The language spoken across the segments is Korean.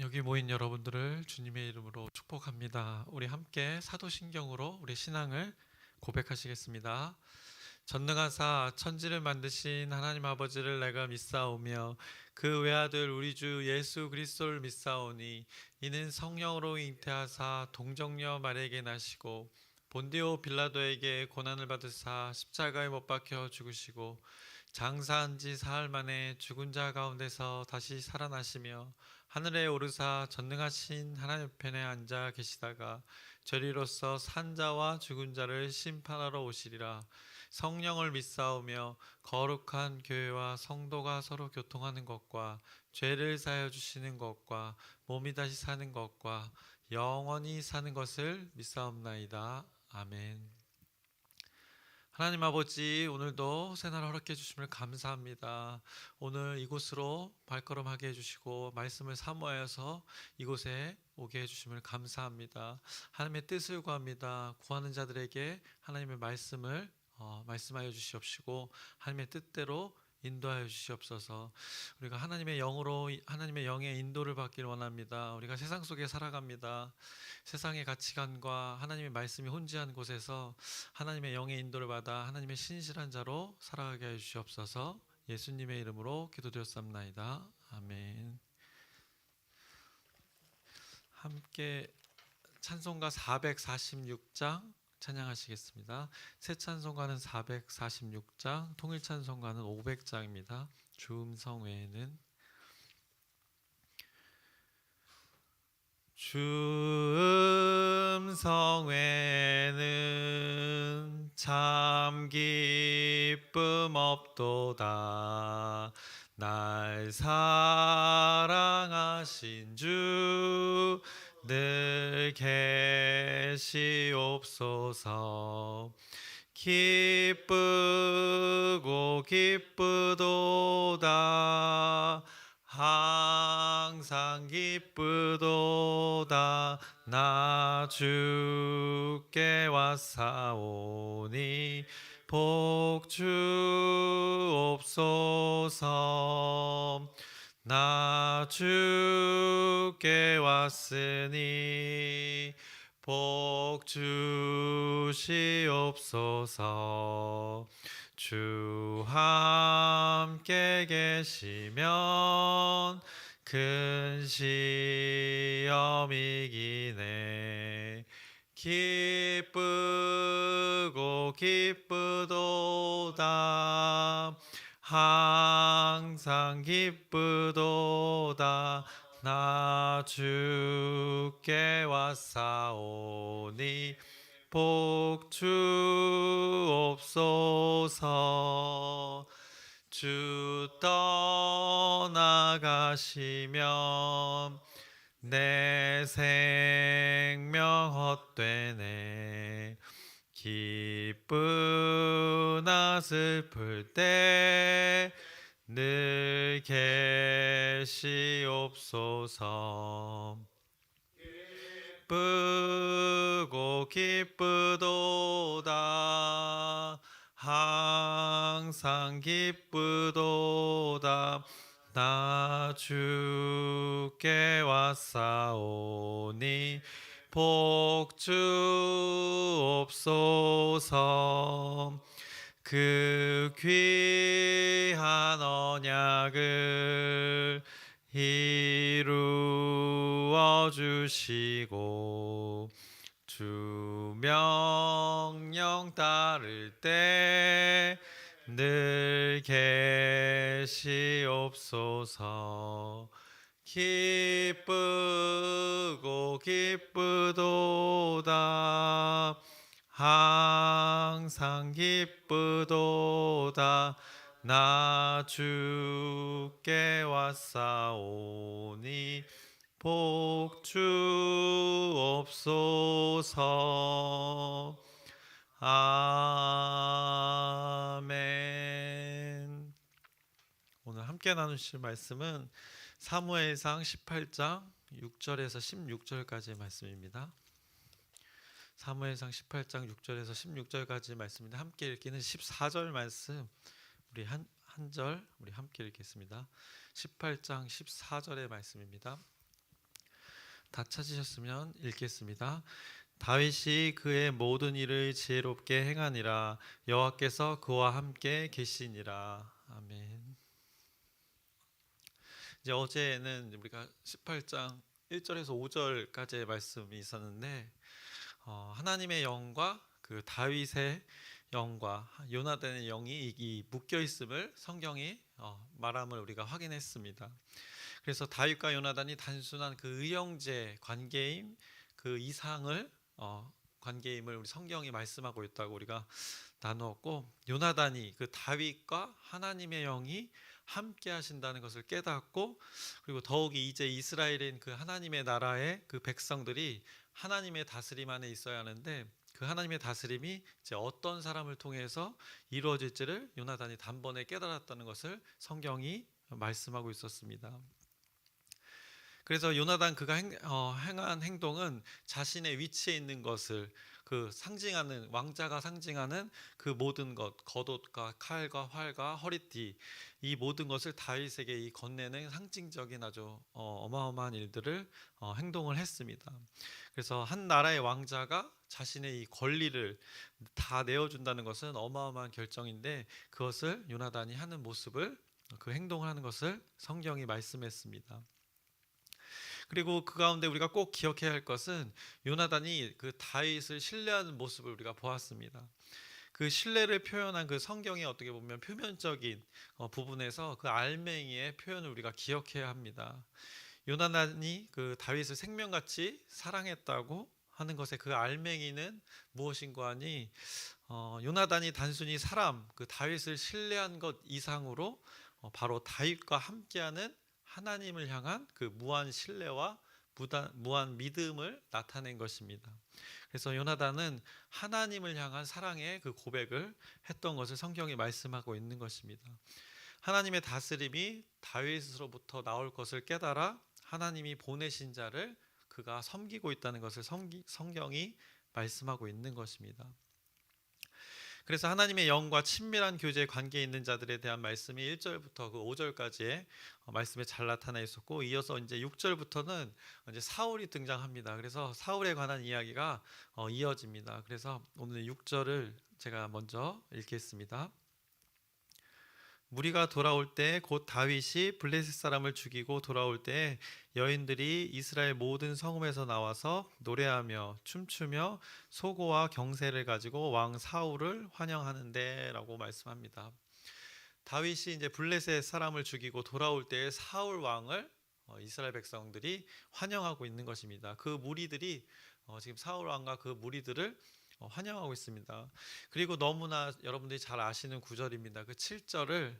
여기 모인 여러분들을 주님의 이름으로 축복합니다. 우리 함께 사도신경으로 우리 신앙을 고백하시겠습니다. 전능하사 천지를 만드신 하나님 아버지를 내가 믿사오며 그 외아들 우리 주 예수 그리스도를 믿사오니 이는 성령으로 잉태하사 동정녀 마리아에게 나시고 본디오 빌라도에게 고난을 받으사 십자가에 못 박혀 죽으시고 장사한 지 사흘 만에 죽은 자 가운데서 다시 살아나시며 하늘에 오르사 전능하신 하나님 편에 앉아 계시다가 저리로서 산 자와 죽은 자를 심판하러 오시리라. 성령을 믿사오며 거룩한 교회와 성도가 서로 교통하는 것과 죄를 사하여 주시는 것과 몸이 다시 사는 것과 영원히 사는 것을 믿사옵나이다. 아멘. 하나님 아버지, 오늘도 새날 허락해 주심을 감사합니다. 오늘 이곳으로 발걸음하게 해주시고 말씀을 사모하여서 이곳에 오게 해주심을 감사합니다. 하나님의 뜻을 구합니다. 구하는 자들에게 하나님의 말씀을 말씀하여 주시옵시고 하나님의 뜻대로 인도하여 주시옵소서. 우리가 하나님의 영으로 하나님의 영의 인도를 받기를 원합니다. 우리가 세상 속에 살아갑니다. 세상의 가치관과 하나님의 말씀이 혼재한 곳에서 하나님의 영의 인도를 받아 하나님의 신실한 자로 살아가게 해 주시옵소서. 예수님의 이름으로 기도드렸사옵나이다. 아멘. 함께 찬송가 446장 찬양하시겠습니다. 새 찬송가는 446장, 통일 찬송가는 500장입니다. 주음성 외에는 주음성 외에는 참 기쁨 없도다. 날 사랑하신 주 늘 계시옵소서. 기쁘고 기쁘도다. 항상 기쁘도다. 나 주께 왔사오니 복 주옵소서. 나 주께 왔으니 복 주시옵소서. 주 함께 계시면 큰 시험 이기네. 기쁘고 기쁘도다. 항상 기쁘도다. 나 주께 왔사오니 복 주옵소서. 주 떠나가시면 내 생명 헛되네. 기쁘나 슬플 때 늘 계시옵소서. 기쁘고 기쁘도다. 항상 기쁘도다. 나 주께 왔사오니 복 주옵소서. 그 귀한 언약을 이루어 주시고 주 명령 따를 때 늘 계시옵소서. 기쁘고 기쁘도다. 항상 기쁘도다. 나 주께 왔사오니 복 주옵소서. 아멘. 오늘 함께 나누실 말씀은 사무엘상 18장 6절에서 16절까지의 말씀입니다. 사무엘상 18장 6절에서 16절까지 말씀인데 함께 읽기는 14절 말씀 우리 한 절 우리 함께 읽겠습니다. 18장 14절의 말씀입니다. 다 찾으셨으면 읽겠습니다. 다윗이 그의 모든 일을 지혜롭게 행하니라. 여호와께서 그와 함께 계시니라. 아멘. 이제 어제는 우리가 18장 1절에서 5절까지의 말씀이 있었는데 하나님의 영과 그 다윗의 영과 요나단의 영이 이 묶여 있음을 성경이 말함을 우리가 확인했습니다. 그래서 다윗과 요나단이 단순한 그 의형제 관계임 그 이상을 관계임을 우리 성경이 말씀하고 있다고 우리가 나누었고, 요나단이 그 다윗과 하나님의 영이 함께 하신다는 것을 깨닫고, 그리고 더욱이 이제 이스라엘인 그 하나님의 나라의 그 백성들이 하나님의 다스림 안에 있어야 하는데, 그 하나님의 다스림이 이제 어떤 사람을 통해서 이루어질지를 요나단이 단번에 깨달았다는 것을 성경이 말씀하고 있었습니다. 그래서 요나단 그가 행한 행동은 자신의 위치에 있는 것을 그 상징하는, 왕자가 상징하는 그 모든 것, 겉옷과 칼과 활과 허리띠, 이 모든 것을 다윗에게 이 건네는 상징적인 아주 어마어마한 일들을 행동을 했습니다. 그래서 한 나라의 왕자가 자신의 이 권리를 다 내어준다는 것은 어마어마한 결정인데, 그것을 요나단이 하는 모습을, 그 행동을 하는 것을 성경이 말씀했습니다. 그리고 그 가운데 우리가 꼭 기억해야 할 것은 요나단이 그 다윗을 신뢰하는 모습을 우리가 보았습니다. 그 신뢰를 표현한 그 성경의 어떻게 보면 표면적인 부분에서 그 알맹이의 표현을 우리가 기억해야 합니다. 요나단이 그 다윗을 생명같이 사랑했다고 하는 것의 그 알맹이는 무엇인가 하니, 요나단이 단순히 사람, 그 다윗을 신뢰한 것 이상으로 바로 다윗과 함께하는 하나님을 향한 그 무한 신뢰와 무한 믿음을 나타낸 것입니다. 그래서 요나단은 하나님을 향한 사랑의 그 고백을 했던 것을 성경이 말씀하고 있는 것입니다. 하나님의 다스림이 다윗으로부터 나올 것을 깨달아 하나님이 보내신 자를 그가 섬기고 있다는 것을 성경이 말씀하고 있는 것입니다. 그래서 하나님의 영과 친밀한 교제 관계에 있는 자들에 대한 말씀이 1절부터 그 5절까지의 말씀에 잘 나타나 있었고, 이어서 이제 6절부터는 이제 사울이 등장합니다. 그래서 사울에 관한 이야기가 이어집니다. 그래서 오늘 6절을 제가 먼저 읽겠습니다. 무리가 돌아올 때 곧 다윗이 블레셋 사람을 죽이고 돌아올 때 여인들이 이스라엘 모든 성읍에서 나와서 노래하며 춤추며 소고와 경세를 가지고 왕 사울을 환영하는데라고 말씀합니다. 다윗이 이제 블레셋 사람을 죽이고 돌아올 때 사울 왕을 이스라엘 백성들이 환영하고 있는 것입니다. 그 무리들이 지금 사울 왕과 그 무리들을 환영하고 있습니다. 그리고 너무나 여러분들이 잘 아시는 구절입니다. 그 7절을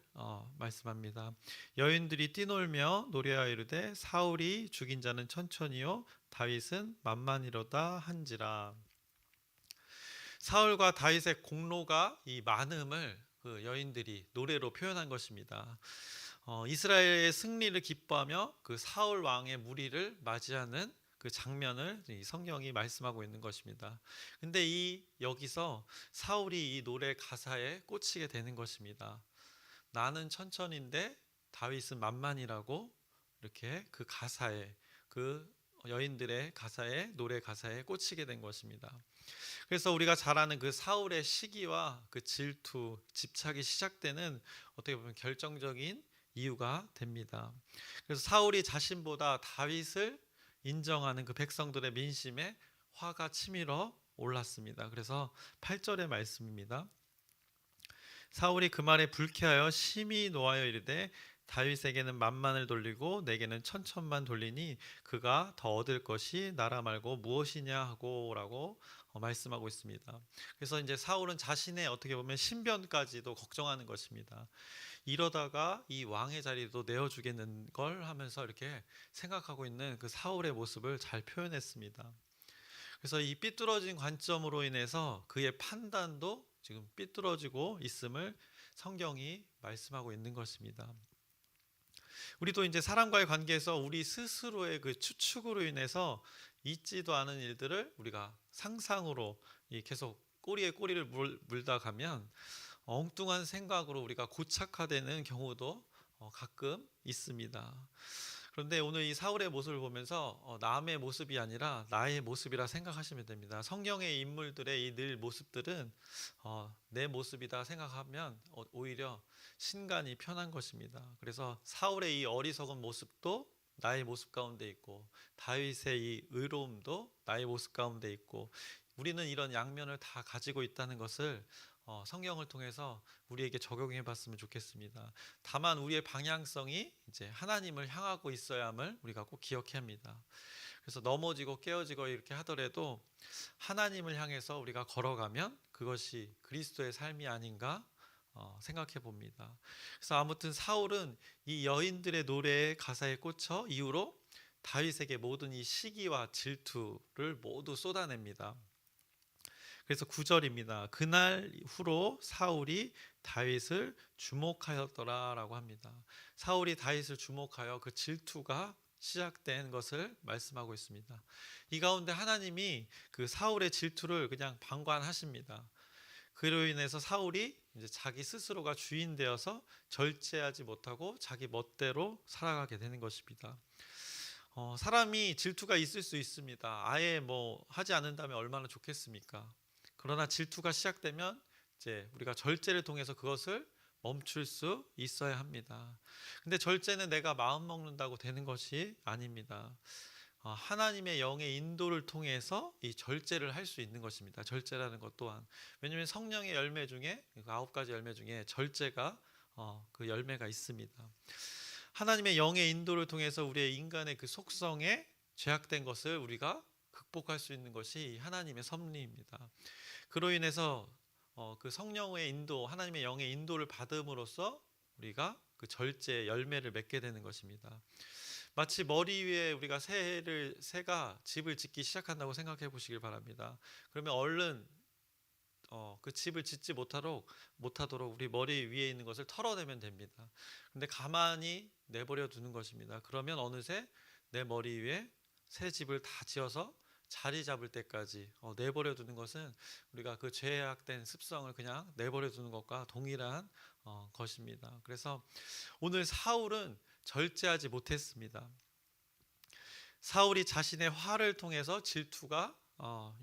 말씀합니다. 여인들이 뛰놀며 노래하여 이르되 사울이 죽인 자는 천천히요 다윗은 만만이로다 한지라. 사울과 다윗의 공로가 이 많음을 그 여인들이 노래로 표현한 것입니다. 이스라엘의 승리를 기뻐하며 그 사울 왕의 무리를 맞이하는 그 장면을 이 성경이 말씀하고 있는 것입니다. 근데 여기서 사울이 이 노래 가사에 꽂히게 되는 것입니다. 나는 천천인데 다윗은 만만이라고, 이렇게 그 가사에, 그 여인들의 가사에, 노래 가사에 꽂히게 된 것입니다. 그래서 우리가 잘 아는 그 사울의 시기와 그 질투, 집착이 시작되는 어떻게 보면 결정적인 이유가 됩니다. 그래서 사울이 자신보다 다윗을 인정하는 그 백성들의 민심에 화가 치밀어 올랐습니다. 그래서 8절의 말씀입니다. 사울이 그 말에 불쾌하여 심히 노하여 이르되 다윗에게는 만만을 돌리고 내게는 천천만 돌리니 그가 더 얻을 것이 나라 말고 무엇이냐 하고라고 말씀하고 있습니다. 그래서 이제 사울은 자신의 어떻게 보면 신변까지도 걱정하는 것입니다. 이러다가 이 왕의 자리도 내어주겠는 걸 하면서 이렇게 생각하고 있는 그 사울의 모습을 잘 표현했습니다. 그래서 이 삐뚤어진 관점으로 인해서 그의 판단도 지금 삐뚤어지고 있음을 성경이 말씀하고 있는 것입니다. 우리도 이제 사람과의 관계에서 우리 스스로의 그 추측으로 인해서 있지도 않은 일들을 우리가 상상으로 계속 꼬리에 꼬리를 물다 가면 엉뚱한 생각으로 우리가 고착화되는 경우도 가끔 있습니다. 그런데 오늘 이 사울의 모습을 보면서 남의 모습이 아니라 나의 모습이라 생각하시면 됩니다. 성경의 인물들의 이 늘 모습들은 내 모습이다 생각하면 오히려 신간이 편한 것입니다. 그래서 사울의 이 어리석은 모습도 나의 모습 가운데 있고, 다윗의 이 의로움도 나의 모습 가운데 있고, 우리는 이런 양면을 다 가지고 있다는 것을 성경을 통해서 우리에게 적용해 봤으면 좋겠습니다. 다만 우리의 방향성이 이제 하나님을 향하고 있어야함을 우리가 꼭 기억해야 합니다. 그래서 넘어지고 깨어지고 이렇게 하더라도 하나님을 향해서 우리가 걸어가면 그것이 그리스도의 삶이 아닌가 생각해 봅니다. 그래서 아무튼 사울은 이 여인들의 노래의 가사에 꽂혀 이후로 다윗에게 모든 이 시기와 질투를 모두 쏟아냅니다. 그래서 9절입니다. 그날 후로 사울이 다윗을 주목하였더라라고 합니다. 사울이 다윗을 주목하여 그 질투가 시작된 것을 말씀하고 있습니다. 이 가운데 하나님이 그 사울의 질투를 그냥 방관하십니다. 그로 인해서 사울이 이제 자기 스스로가 주인 되어서 절제하지 못하고 자기 멋대로 살아가게 되는 것입니다. 사람이 질투가 있을 수 있습니다. 아예 뭐 하지 않는다면 얼마나 좋겠습니까? 그러나 질투가 시작되면 이제 우리가 절제를 통해서 그것을 멈출 수 있어야 합니다. 근데 절제는 내가 마음 먹는다고 되는 것이 아닙니다. 하나님의 영의 인도를 통해서 이 절제를 할 수 있는 것입니다. 절제라는 것 또한. 왜냐하면 성령의 열매 중에 9가지 열매 중에 절제가 그 열매가 있습니다. 하나님의 영의 인도를 통해서 우리의 인간의 그 속성에 죄악된 것을 우리가 극복할 수 있는 것이 하나님의 섭리입니다. 그로 인해서 그 성령의 인도, 하나님의 영의 인도를 받음으로써 우리가 그 절제의 열매를 맺게 되는 것입니다. 마치 머리 위에 우리가 새가 집을 짓기 시작한다고 생각해 보시길 바랍니다. 그러면 얼른 그 집을 짓지 못하도록 우리 머리 위에 있는 것을 털어내면 됩니다. 근데 가만히 내버려 두는 것입니다. 그러면 어느새 내 머리 위에 새 집을 다 지어서 자리 잡을 때까지 내버려 두는 것은 우리가 그 죄악된 습성을 그냥 내버려 두는 것과 동일한 것입니다. 그래서 오늘 사울은 절제하지 못했습니다. 사울이 자신의 화를 통해서 질투가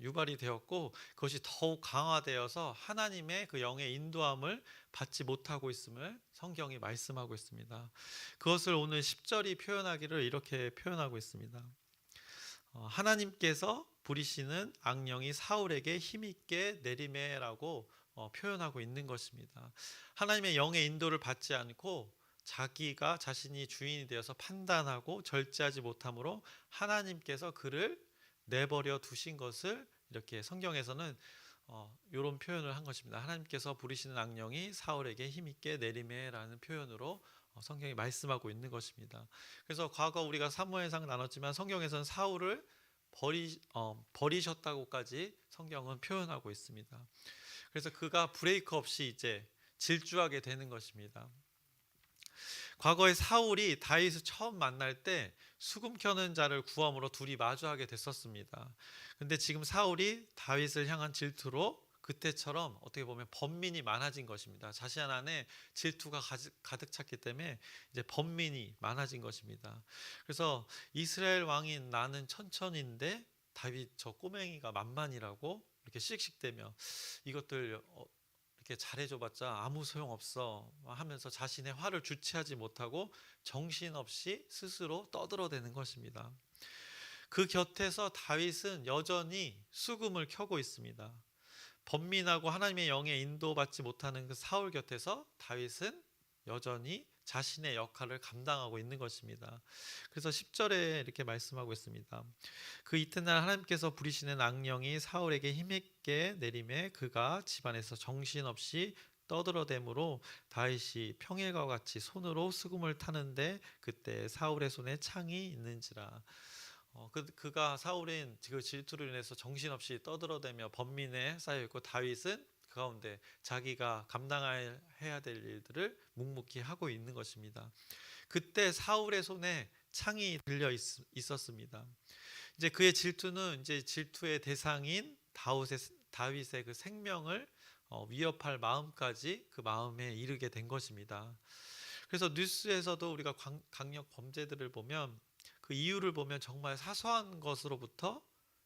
유발이 되었고, 그것이 더욱 강화되어서 하나님의 그 영의 인도함을 받지 못하고 있음을 성경이 말씀하고 있습니다. 그것을 오늘 10절이 표현하기를 이렇게 표현하고 있습니다. 하나님께서 부리시는 악령이 사울에게 힘있게 내리매라고 표현하고 있는 것입니다. 하나님의 영의 인도를 받지 않고 자기가 자신이 주인이 되어서 판단하고 절제하지 못함으로 하나님께서 그를 내버려 두신 것을 이렇게 성경에서는 이런 표현을 한 것입니다. 하나님께서 부리시는 악령이 사울에게 힘있게 내리매라는 표현으로 성경이 말씀하고 있는 것입니다. 그래서 과거 우리가 사무엘상 나눴지만 성경에서는 사울을 버리셨다고까지 성경은 표현하고 있습니다. 그래서 그가 브레이크 없이 이제 질주하게 되는 것입니다. 과거에 사울이 다윗을 처음 만날 때 수금 켜는 자를 구함으로 둘이 마주하게 됐었습니다. 근데 지금 사울이 다윗을 향한 질투로 그때처럼 어떻게 보면 번민이 많아진 것입니다. 자신 안에 질투가 가득 찼기 때문에 이제 번민이 많아진 것입니다. 그래서 이스라엘 왕인 나는 천천인데 다윗 저 꼬맹이가 만만이라고 이렇게 씩씩대며 이것들 이렇게 잘해줘봤자 아무 소용없어 하면서 자신의 화를 주체하지 못하고 정신없이 스스로 떠들어대는 것입니다. 그 곁에서 다윗은 여전히 수금을 켜고 있습니다. 번민하고 하나님의 영에 인도받지 못하는 그 사울 곁에서 다윗은 여전히 자신의 역할을 감당하고 있는 것입니다. 그래서 10절에 이렇게 말씀하고 있습니다. 그 이튿날 하나님께서 부리시는 악령이 사울에게 힘있게 내림에 그가 집안에서 정신없이 떠들어대므로 다윗이 평일과 같이 손으로 수금을 타는데 그때 사울의 손에 창이 있는지라. 그가 사울인 그 질투로 인해서 정신없이 떠들어대며 번민에 쌓여 있고, 다윗은 그 가운데 자기가 감당해야 될 일들을 묵묵히 하고 있는 것입니다. 그때 사울의 손에 창이 들려 있었습니다. 이제 그의 질투는 이제 질투의 대상인 다윗의 그 생명을 위협할 마음까지 그 마음에 이르게 된 것입니다. 그래서 뉴스에서도 우리가 강력 범죄들을 보면 그 이유를 보면 정말 사소한 것으로부터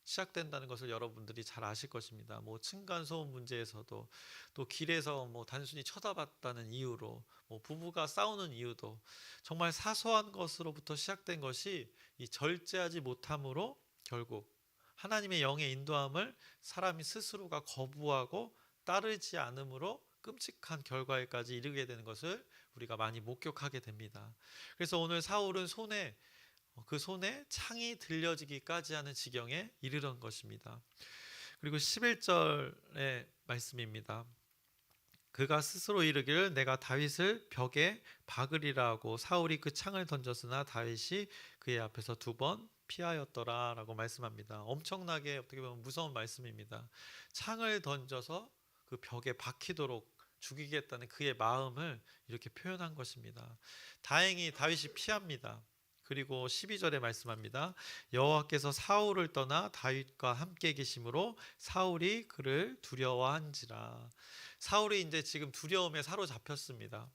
시작된다는 것을 여러분들이 잘 아실 것입니다. 뭐 층간소음 문제에서도, 또 길에서 뭐 단순히 쳐다봤다는 이유로, 뭐 부부가 싸우는 이유도 정말 사소한 것으로부터 시작된 것이 이 절제하지 못함으로 결국 하나님의 영의 인도함을 사람이 스스로가 거부하고 따르지 않음으로 끔찍한 결과에까지 이르게 되는 것을 우리가 많이 목격하게 됩니다. 그래서 오늘 사울은 그 손에 창이 들려지기까지 하는 지경에 이르던 것입니다. 그리고 11절의 말씀입니다. 그가 스스로 이르기를 내가 다윗을 벽에 박으리라 하고 사울이 그 창을 던졌으나 다윗이 그의 앞에서 2번 피하였더라 라고 말씀합니다. 엄청나게 어떻게 보면 무서운 말씀입니다. 창을 던져서 그 벽에 박히도록 죽이겠다는 그의 마음을 이렇게 표현한 것입니다. 다행히 다윗이 피합니다. 그리고 12절에 말씀합니다. 여호와께서 사울을 떠나 다윗과 함께 계심으로 사울이 그를 두려워한지라. 사울이 이제 지금 두려움에 사로잡혔습니다.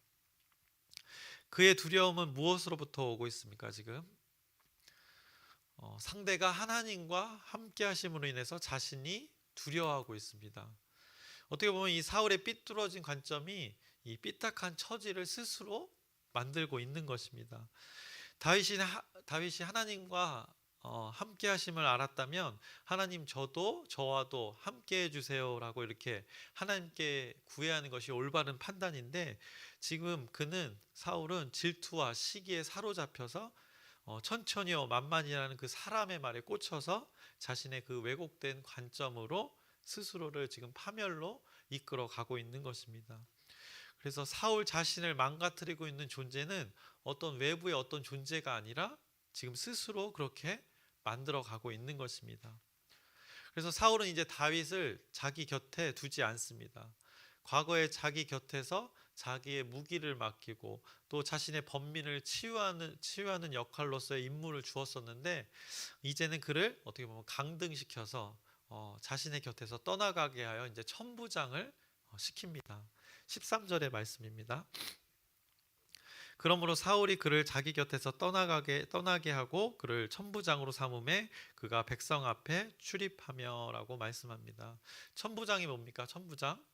그의 두려움은 무엇으로부터 오고 있습니까? 지금 상대가 하나님과 함께 하심으로 인해서 자신이 두려워하고 있습니다. 어떻게 보면 이 사울의 삐뚤어진 관점이 이 삐딱한 처지를 스스로 만들고 있는 것입니다. 다윗이 하나님과 함께 하심을 알았다면 하나님 저와도 함께 해주세요라고 이렇게 하나님께 구애하는 것이 올바른 판단인데, 지금 사울은 질투와 시기에 사로잡혀서 천천히요 만만이라는 그 사람의 말에 꽂혀서 자신의 그 왜곡된 관점으로 스스로를 지금 파멸로 이끌어 가고 있는 것입니다. 그래서 사울 자신을 망가뜨리고 있는 존재는 어떤 외부의 어떤 존재가 아니라 지금 스스로 그렇게 만들어 가고 있는 것입니다. 그래서 사울은 이제 다윗을 자기 곁에 두지 않습니다. 과거에 자기 곁에서 자기의 무기를 맡기고 또 자신의 번민을 치유하는 역할로서의 임무를 주었었는데, 이제는 그를 어떻게 보면 강등시켜서 자신의 곁에서 떠나가게 하여 이제 천부장을 시킵니다. 13절의 말씀입니다. 그러므로 사울이 그를 자기 곁에서 떠나게 하고 그를 천부장으로 삼음에 그가 백성 앞에 출입하며라고 말씀합니다. 천부장이 뭡니까? 천부장?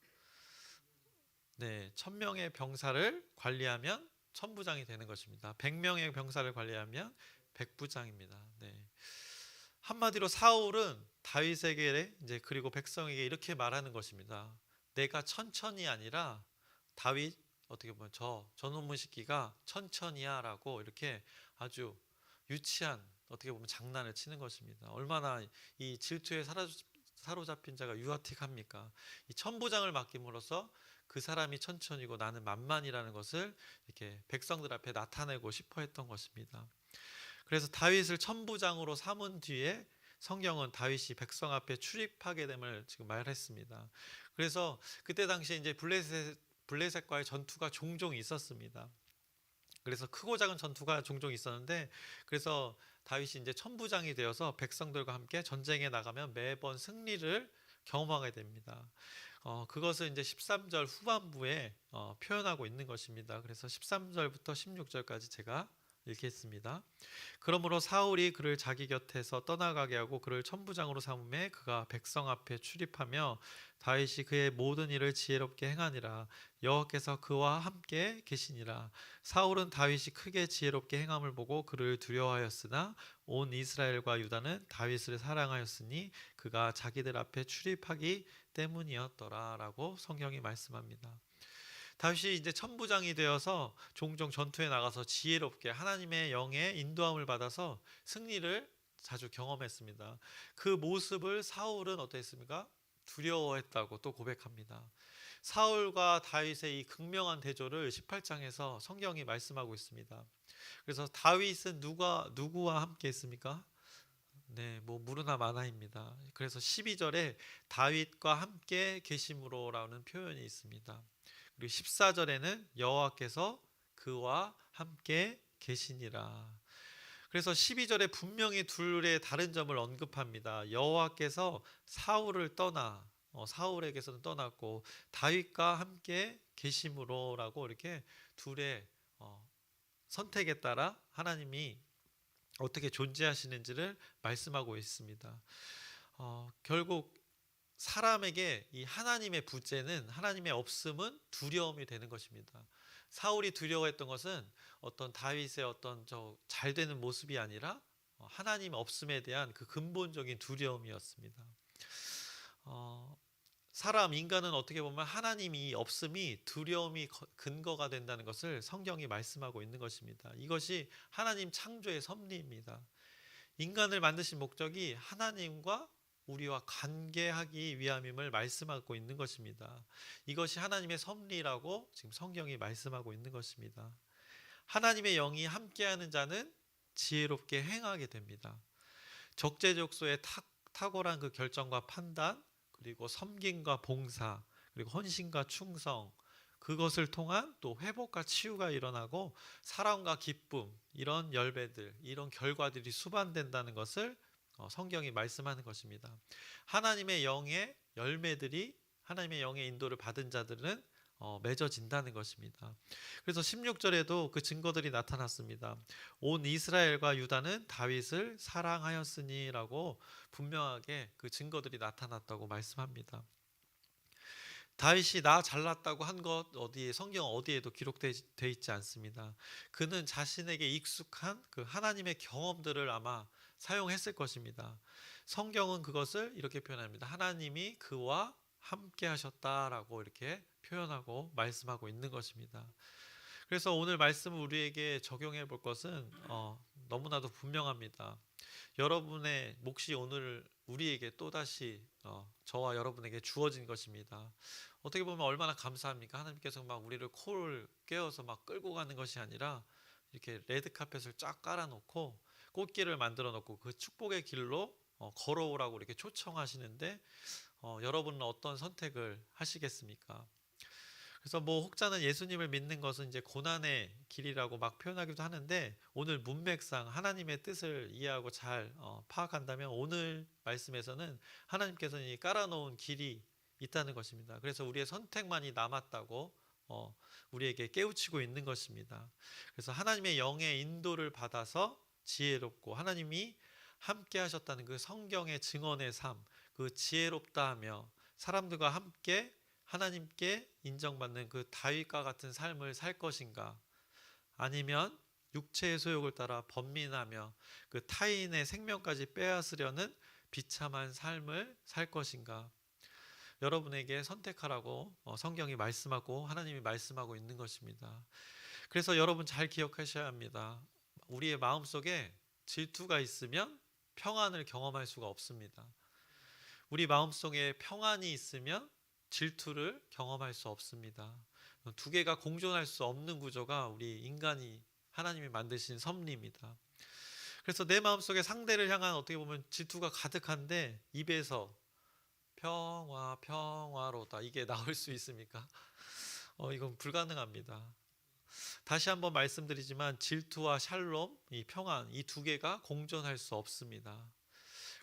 네, 1000명의 병사를 관리하면 천부장이 되는 것입니다. 100명의 병사를 관리하면 백부장입니다. 네. 한마디로 사울은 다윗에게 이제 그리고 백성에게 이렇게 말하는 것입니다. 내가 천천히 아니라 다윗 어떻게 보면 저놈의 새끼가 천천히야라고 이렇게 아주 유치한 어떻게 보면 장난을 치는 것입니다. 얼마나 이 질투에 사로잡힌 자가 유아틱합니까? 이 천부장을 맡김으로써 그 사람이 천천히고 나는 만만이라는 것을 이렇게 백성들 앞에 나타내고 싶어 했던 것입니다. 그래서 다윗을 천부장으로 삼은 뒤에 성경은 다윗이 백성 앞에 출입하게 됨을 지금 말했습니다. 그래서 그때 당시에 이제 블레셋과의 전투가 종종 있었습니다. 그래서 크고 작은 전투가 종종 있었는데, 그래서 다윗이 이제 천부장이 되어서 백성들과 함께 전쟁에 나가면 매번 승리를 경험하게 됩니다. 그것을 이제 13절 후반부에 표현하고 있는 것입니다. 그래서 13절부터 16절까지 제가 읽겠습니다. 그러므로 사울이 그를 자기 곁에서 떠나가게 하고 그를 천부장으로 삼음에 그가 백성 앞에 출입하며 다윗이 그의 모든 일을 지혜롭게 행하니라. 여호와께서 그와 함께 계시니라. 사울은 다윗이 크게 지혜롭게 행함을 보고 그를 두려워하였으나 온 이스라엘과 유다는 다윗을 사랑하였으니 그가 자기들 앞에 출입하기 때문이었더라 라고 성경이 말씀합니다. 다윗이 이제 천부장이 되어서 종종 전투에 나가서 지혜롭게 하나님의 영의 인도함을 받아서 승리를 자주 경험했습니다. 그 모습을 사울은 어땠습니까? 두려워했다고 또 고백합니다. 사울과 다윗의 이 극명한 대조를 18장에서 성경이 말씀하고 있습니다. 그래서 다윗은 누구와 함께 했습니까? 네, 뭐 무르나 마나입니다. 그래서 12절에 다윗과 함께 계심으로라는 표현이 있습니다. 그리고 14절에는 여호와께서 그와 함께 계시니라. 그래서 12절에 분명히 둘의 다른 점을 언급합니다. 여호와께서 사울에게서는 떠났고 다윗과 함께 계심으로라고 이렇게 둘의 선택에 따라 하나님이 어떻게 존재하시는지를 말씀하고 있습니다. 결국 사람에게 이 하나님의 부재는, 하나님의 없음은 두려움이 되는 것입니다. 사울이 두려워했던 것은 어떤 다윗의 어떤 잘 되는 모습이 아니라 하나님 없음에 대한 그 근본적인 두려움이었습니다. 인간은 어떻게 보면 하나님이 없음이 두려움이 근거가 된다는 것을 성경이 말씀하고 있는 것입니다. 이것이 하나님 창조의 섭리입니다. 인간을 만드신 목적이 하나님과 우리와 관계하기 위함임을 말씀하고 있는 것입니다. 이것이 하나님의 섭리라고 지금 성경이 말씀하고 있는 것입니다. 하나님의 영이 함께하는 자는 지혜롭게 행하게 됩니다. 적재적소에 탁월한 그 결정과 판단, 그리고 섬김과 봉사, 그리고 헌신과 충성, 그것을 통한 또 회복과 치유가 일어나고 사랑과 기쁨, 이런 열매들, 이런 결과들이 수반된다는 것을 성경이 말씀하는 것입니다. 하나님의 영의 열매들이, 하나님의 영의 인도를 받은 자들은 맺어진다는 것입니다. 그래서 16절에도 그 증거들이 나타났습니다. 온 이스라엘과 유다는 다윗을 사랑하였으니 라고 분명하게 그 증거들이 나타났다고 말씀합니다. 다윗이 나 잘났다고 한 것 성경 어디에도 기록되어 있지 않습니다. 그는 자신에게 익숙한 그 하나님의 경험들을 아마 사용했을 것입니다. 성경은 그것을 이렇게 표현합니다. 하나님이 그와 함께 하셨다라고 이렇게 표현하고 말씀하고 있는 것입니다. 그래서 오늘 말씀을 우리에게 적용해 볼 것은 너무나도 분명합니다. 여러분의 몫이 오늘 우리에게 또다시 저와 여러분에게 주어진 것입니다. 어떻게 보면 얼마나 감사합니까? 하나님께서 막 우리를 코를 꿰어서 막 끌고 가는 것이 아니라 이렇게 레드카펫을 쫙 깔아놓고 꽃길을 만들어 놓고 그 축복의 길로 걸어오라고 이렇게 초청하시는데 여러분은 어떤 선택을 하시겠습니까? 그래서 혹자는 예수님을 믿는 것은 이제 고난의 길이라고 막 표현하기도 하는데, 오늘 문맥상 하나님의 뜻을 이해하고 잘 파악한다면 오늘 말씀에서는 하나님께서는 이 깔아놓은 길이 있다는 것입니다. 그래서 우리의 선택만이 남았다고 우리에게 깨우치고 있는 것입니다. 그래서 하나님의 영의 인도를 받아서 지혜롭고 하나님이 함께 하셨다는 그 성경의 증언의 삶, 그 지혜롭다 하며 사람들과 함께 하나님께 인정받는 그 다윗과 같은 삶을 살 것인가, 아니면 육체의 소욕을 따라 번민하며 그 타인의 생명까지 빼앗으려는 비참한 삶을 살 것인가, 여러분에게 선택하라고 성경이 말씀하고 하나님이 말씀하고 있는 것입니다. 그래서 여러분 잘 기억하셔야 합니다. 우리의 마음속에 질투가 있으면 평안을 경험할 수가 없습니다. 우리 마음속에 평안이 있으면 질투를 경험할 수 없습니다. 두 개가 공존할 수 없는 구조가 우리 인간이 하나님이 만드신 섭리입니다. 그래서 내 마음속에 상대를 향한 어떻게 보면 질투가 가득한데 입에서 평화로다 이게 나올 수 있습니까? 이건 불가능합니다. 다시 한번 말씀드리지만 질투와 샬롬, 이 평안, 이 두 개가 공존할 수 없습니다.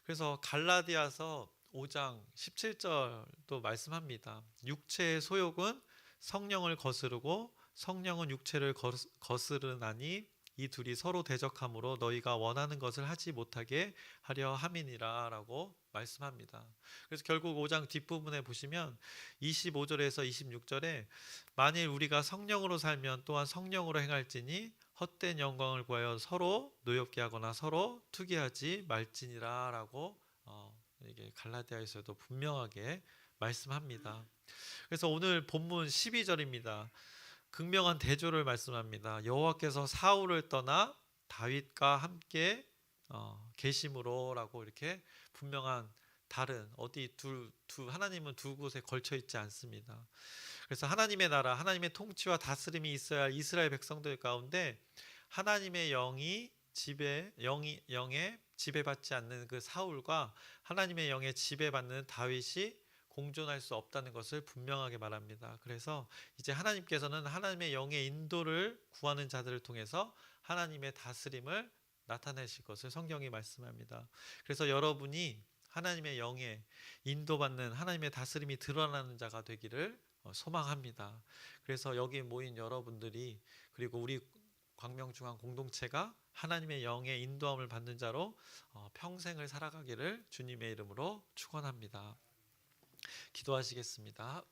그래서 갈라디아서 5장 17절도 말씀합니다. 육체의 소욕은 성령을 거스르고 성령은 육체를 거스르나니 이 둘이 서로 대적함으로 너희가 원하는 것을 하지 못하게 하려 함이니라 라고 말씀합니다. 그래서 결국 5장 뒷부분에 보시면 25절에서 26절에 만일 우리가 성령으로 살면 또한 성령으로 행할지니 헛된 영광을 구하여 서로 노엽게 하거나 서로 투기하지 말지니라 라고 이게 갈라디아에서도 분명하게 말씀합니다. 그래서 오늘 본문 12절입니다. 극명한 대조를 말씀합니다. 여호와께서 사울을 떠나 다윗과 함께 계심으로라고 이렇게 분명한 다른 하나님은 두 곳에 걸쳐 있지 않습니다. 그래서 하나님의 나라, 하나님의 통치와 다스림이 있어야 할 이스라엘 백성들 가운데 하나님의 영의 지배받지 않는 그 사울과 하나님의 영에 지배받는 다윗이 공존할 수 없다는 것을 분명하게 말합니다. 그래서 이제 하나님께서는 하나님의 영의 인도를 구하는 자들을 통해서 하나님의 다스림을 나타내실 것을 성경이 말씀합니다. 그래서 여러분이 하나님의 영에 인도받는 하나님의 다스림이 드러나는 자가 되기를 소망합니다. 그래서 여기 모인 여러분들이, 그리고 우리 광명중앙 공동체가 하나님의 영의 인도함을 받는 자로 평생을 살아가기를 주님의 이름으로 축원합니다. 기도하시겠습니다.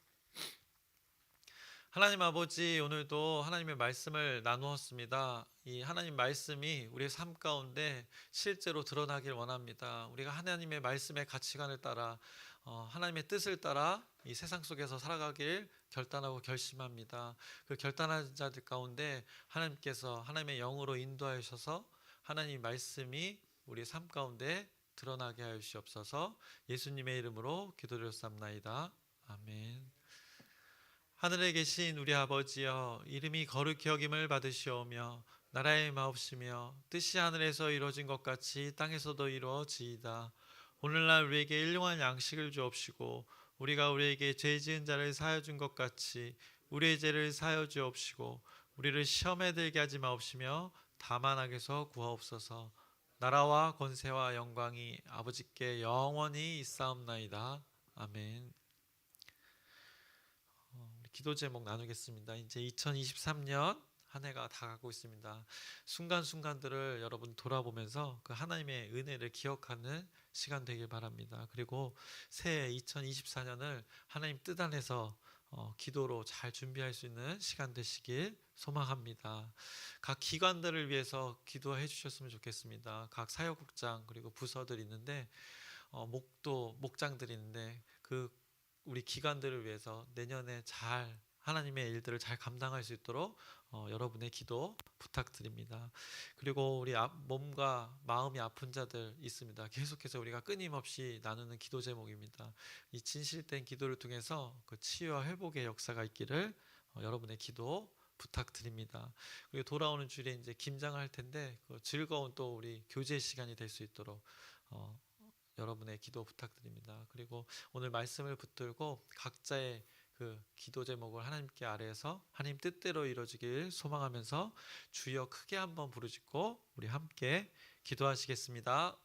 하나님 아버지, 오늘도 하나님의 말씀을 나누었습니다. 이 하나님 말씀이 우리의 삶 가운데 실제로 드러나길 원합니다. 우리가 하나님의 말씀의 가치관을 따라 하나님의 뜻을 따라 이 세상 속에서 살아가길 결단하고 결심합니다. 그 결단한 자들 가운데 하나님께서 하나님의 영으로 인도하여 주셔서 하나님 말씀이 우리의 삶 가운데 드러나게 하여 주시옵소서. 예수님의 이름으로 기도드렸사옵나이다. 아멘. 하늘에 계신 우리 아버지여, 이름이 거룩히 여김을 받으시오며 나라의 마옵시며 뜻이 하늘에서 이루어진 것 같이 땅에서도 이루어지이다. 오늘날 우리에게 일용할 양식을 주옵시고 우리가 우리에게 죄 지은 자를 사하여 준 것 같이 우리의 죄를 사하여 주옵시고 우리를 시험에 들게 하지 마옵시며 다만 악에서 구하옵소서. 나라와 권세와 영광이 아버지께 영원히 있사옵나이다. 아멘. 기도 제목 나누겠습니다. 이제 2023년 한 해가 다 가고 있습니다. 순간순간들을 여러분 돌아보면서 그 하나님의 은혜를 기억하는 시간 되길 바랍니다. 그리고 새해 2024년을 하나님 뜻 안에서 기도로 잘 준비할 수 있는 시간 되시길 소망합니다. 각 기관들을 위해서 기도해 주셨으면 좋겠습니다. 각 사역국장 그리고 부서들 있는데 목장들이 있는데 그 우리 기관들을 위해서 내년에 잘 하나님의 일들을 잘 감당할 수 있도록 여러분의 기도 부탁드립니다. 그리고 우리 몸과 마음이 아픈 자들 있습니다. 계속해서 우리가 끊임없이 나누는 기도 제목입니다. 이 진실된 기도를 통해서 그 치유와 회복의 역사가 있기를 여러분의 기도 부탁드립니다. 그리고 돌아오는 주일에 이제 김장을 할 텐데 그 즐거운 또 우리 교제 시간이 될 수 있도록 여러분의 기도 부탁드립니다. 그리고 오늘 말씀을 붙들고 각자의 그 기도 제목을 하나님께 아뢰어서 하나님 뜻대로 이루어지길 소망하면서 주여 크게 한번 부르짖고 우리 함께 기도하시겠습니다.